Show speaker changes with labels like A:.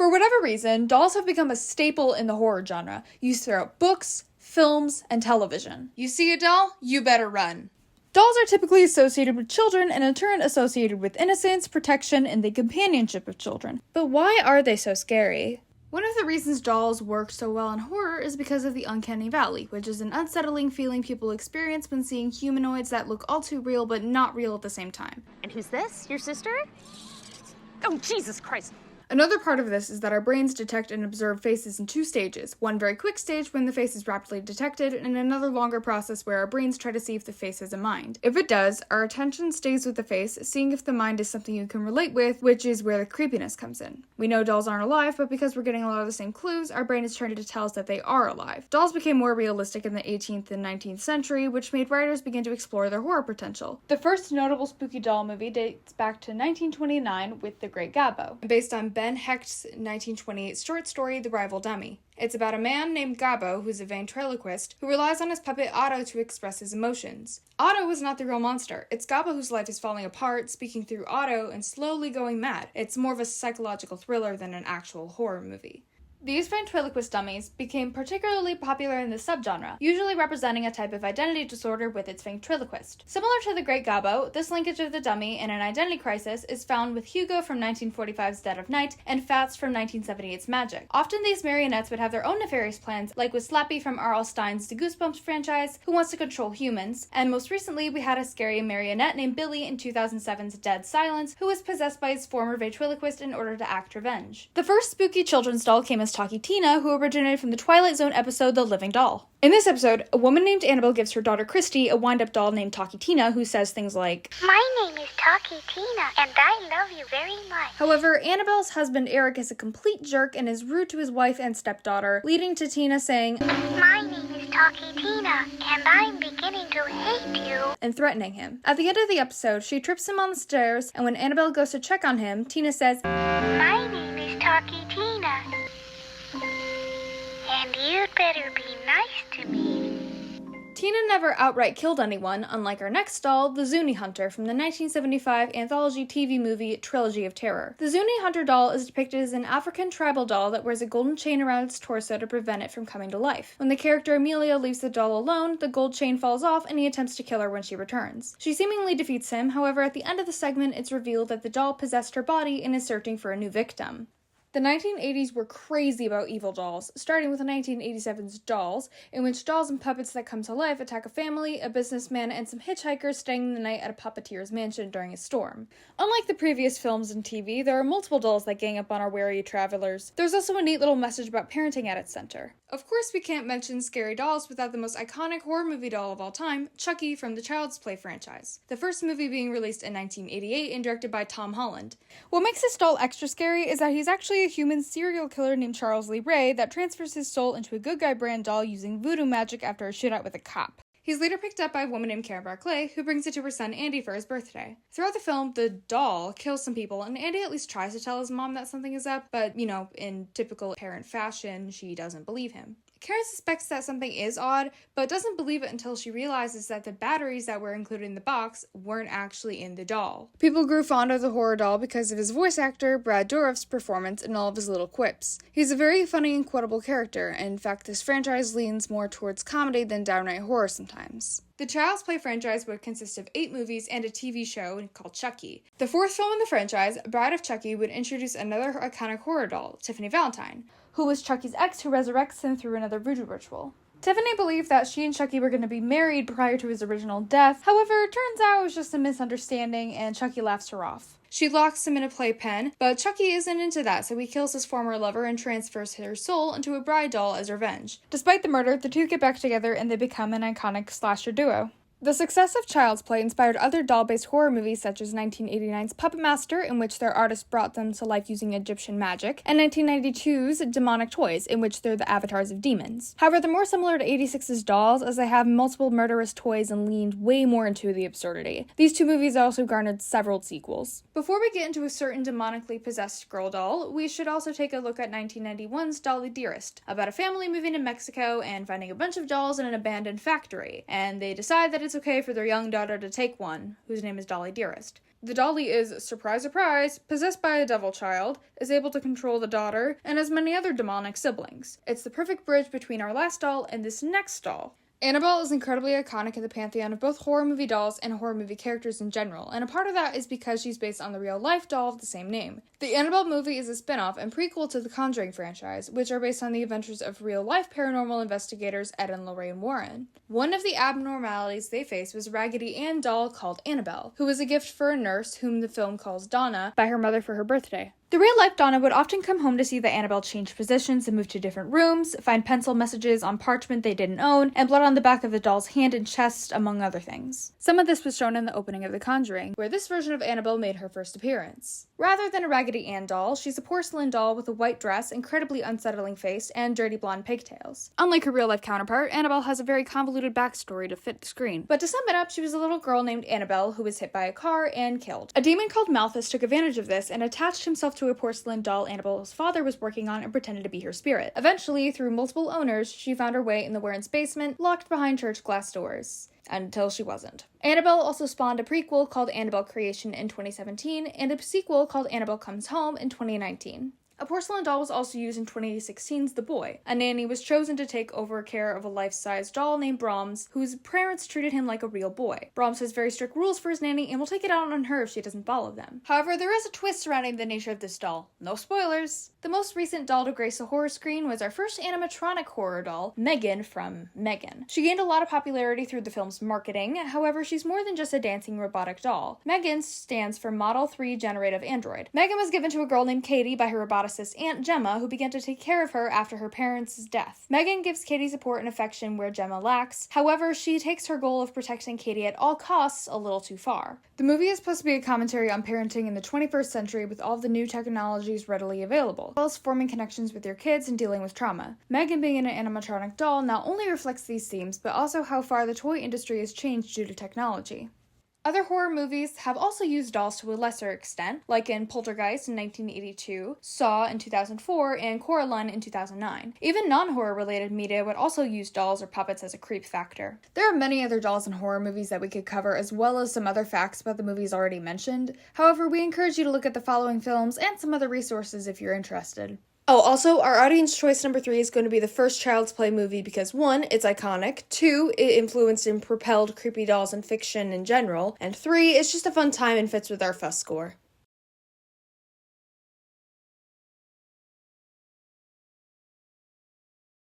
A: For whatever reason, dolls have become a staple in the horror genre, used throughout books, films, and television. You see a doll? You better run. Dolls are typically associated with children and in turn associated with innocence, protection, and the companionship of children. But why are they so scary? One of the reasons dolls work so well in horror is because of the uncanny valley, which is an unsettling feeling people experience when seeing humanoids that look all too real but not real at the same time.
B: And who's this? Your sister? Oh, Jesus Christ.
A: Another part of this is that our brains detect and observe faces in two stages. One very quick stage when the face is rapidly detected, and another longer process where our brains try to see if the face has a mind. If it does, our attention stays with the face, seeing if the mind is something you can relate with, which is where the creepiness comes in. We know dolls aren't alive, but because we're getting a lot of the same clues, our brain is trying to tell us that they are alive. Dolls became more realistic in the 18th and 19th century, which made writers begin to explore their horror potential. The first notable spooky doll movie dates back to 1929 with The Great Gabbo, based on Ben Hecht's 1928 short story, The Rival Dummy. It's about a man named Gabbo, who's a ventriloquist, who relies on his puppet Otto to express his emotions. Otto is not the real monster. It's Gabbo whose life is falling apart, speaking through Otto, and slowly going mad. It's more of a psychological thriller than an actual horror movie. These ventriloquist dummies became particularly popular in the subgenre, usually representing a type of identity disorder with its ventriloquist. Similar to The Great Gabbo, this linkage of the dummy in an identity crisis is found with Hugo from 1945's Dead of Night and Fats from 1978's Magic. Often these marionettes would have their own nefarious plans, like with Slappy from R.L. Stine's The Goosebumps franchise, who wants to control humans, and most recently we had a scary marionette named Billy in 2007's Dead Silence, who was possessed by his former ventriloquist in order to act revenge. The first spooky children's doll came as Talkie Tina, who originated from the Twilight Zone episode The Living Doll. In this episode, a woman named Annabelle gives her daughter Christy a wind-up doll named Talkie Tina who says things like,
C: "My name is Talkie Tina, and I love you very much."
A: However, Annabelle's husband Eric is a complete jerk and is rude to his wife and stepdaughter, leading to Tina saying,
C: "My name is Talkie Tina, and I'm beginning to hate you,"
A: and threatening him. At the end of the episode, she trips him on the stairs, and when Annabelle goes to check on him, Tina says,
C: "My name is Talkie Tina, and you'd better be nice to me."
A: Tina never outright killed anyone, unlike our next doll, the Zuni Hunter, from the 1975 anthology TV movie Trilogy of Terror. The Zuni Hunter doll is depicted as an African tribal doll that wears a golden chain around its torso to prevent it from coming to life. When the character Amelia leaves the doll alone, the gold chain falls off and he attempts to kill her when she returns. She seemingly defeats him, however, at the end of the segment, it's revealed that the doll possessed her body and is searching for a new victim. The 1980s were crazy about evil dolls, starting with 1987's Dolls, in which dolls and puppets that come to life attack a family, a businessman, and some hitchhikers staying the night at a puppeteer's mansion during a storm. Unlike the previous films and TV, there are multiple dolls that gang up on our wary travelers. There's also a neat little message about parenting at its center. Of course, we can't mention scary dolls without the most iconic horror movie doll of all time, Chucky from the Child's Play franchise. The first movie being released in 1988 and directed by Tom Holland. What makes this doll extra scary is that he's actually a human serial killer named Charles Lee Ray that transfers his soul into a good guy brand doll using voodoo magic after a shootout with a cop. He's later picked up by a woman named Karen Barclay, who brings it to her son Andy for his birthday. Throughout the film, the doll kills some people, and Andy at least tries to tell his mom that something is up, but, in typical parent fashion, she doesn't believe him. Karen suspects that something is odd, but doesn't believe it until she realizes that the batteries that were included in the box weren't actually in the doll. People grew fond of the horror doll because of his voice actor, Brad Dourif's performance and all of his little quips. He's a very funny and quotable character, and in fact this franchise leans more towards comedy than downright horror sometimes. The Child's Play franchise would consist of 8 movies and a TV show called Chucky. The fourth film in the franchise, Bride of Chucky, would introduce another iconic horror doll, Tiffany Valentine, who was Chucky's ex who resurrects him through another voodoo ritual. Tiffany believed that she and Chucky were going to be married prior to his original death. However, it turns out it was just a misunderstanding and Chucky laughs her off. She locks him in a playpen, but Chucky isn't into that, so he kills his former lover and transfers her soul into a bride doll as revenge. Despite the murder, the two get back together and they become an iconic slasher duo. The success of Child's Play inspired other doll-based horror movies such as 1989's Puppet Master, in which their artist brought them to life using Egyptian magic, and 1992's Demonic Toys, in which they're the avatars of demons. However, they're more similar to 86's Dolls, as they have multiple murderous toys and leaned way more into the absurdity. These two movies also garnered several sequels. Before we get into a certain demonically possessed girl doll, we should also take a look at 1991's Dolly Dearest, about a family moving to Mexico and finding a bunch of dolls in an abandoned factory, and they decide that it's it's okay for their young daughter to take one, whose name is Dolly Dearest. The dolly is, surprise surprise, possessed by a devil child, is able to control the daughter, and has many other demonic siblings. It's the perfect bridge between our last doll and this next doll. Annabelle is incredibly iconic in the pantheon of both horror movie dolls and horror movie characters in general, and a part of that is because she's based on the real-life doll of the same name. The Annabelle movie is a spin-off and prequel to the Conjuring franchise, which are based on the adventures of real-life paranormal investigators Ed and Lorraine Warren. One of the abnormalities they faced was a Raggedy Ann doll called Annabelle, who was a gift for a nurse whom the film calls Donna by her mother for her birthday. The real-life Donna would often come home to see that Annabelle change positions and move to different rooms, find pencil messages on parchment they didn't own, and blood on the back of the doll's hand and chest, among other things. Some of this was shown in the opening of The Conjuring, where this version of Annabelle made her first appearance. Rather than a Raggedy Ann doll, she's a porcelain doll with a white dress, incredibly unsettling face, and dirty blonde pigtails. Unlike her real-life counterpart, Annabelle has a very convoluted backstory to fit the screen. But to sum it up, she was a little girl named Annabelle who was hit by a car and killed. A demon called Malthus took advantage of this and attached himself to a porcelain doll Annabelle's father was working on and pretended to be her spirit. Eventually, through multiple owners, she found her way in the Warrens' basement, locked behind church glass doors. Until she wasn't. Annabelle also spawned a prequel called Annabelle Creation in 2017 and a sequel called Annabelle Comes Home in 2019. A porcelain doll was also used in 2016's The Boy. A nanny was chosen to take over care of a life-size doll named Brahms, whose parents treated him like a real boy. Brahms has very strict rules for his nanny and will take it out on her if she doesn't follow them. However, there is a twist surrounding the nature of this doll. No spoilers! The most recent doll to grace a horror screen was our first animatronic horror doll, Megan from Megan. She gained a lot of popularity through the film's marketing, however, she's more than just a dancing robotic doll. Megan stands for Model 3 Generative Android. Megan was given to a girl named Katie by her roboticist Aunt Gemma, who began to take care of her after her parents' death. Megan gives Katie support and affection where Gemma lacks, however, she takes her goal of protecting Katie at all costs a little too far. The movie is supposed to be a commentary on parenting in the 21st century with all the new technologies readily available, as well as forming connections with your kids and dealing with trauma. Megan being an animatronic doll not only reflects these themes, but also how far the toy industry has changed due to technology. Other horror movies have also used dolls to a lesser extent, like in Poltergeist in 1982, Saw in 2004, and Coraline in 2009. Even non-horror related media would also use dolls or puppets as a creep factor. There are many other dolls in horror movies that we could cover, as well as some other facts about the movies already mentioned. However, we encourage you to look at the following films and some other resources if you're interested. Oh, also, our audience choice number 3 is going to be the first Child's Play movie because 1, it's iconic, 2, it influenced and propelled creepy dolls and fiction in general, and 3, it's just a fun time and fits with our fuss score.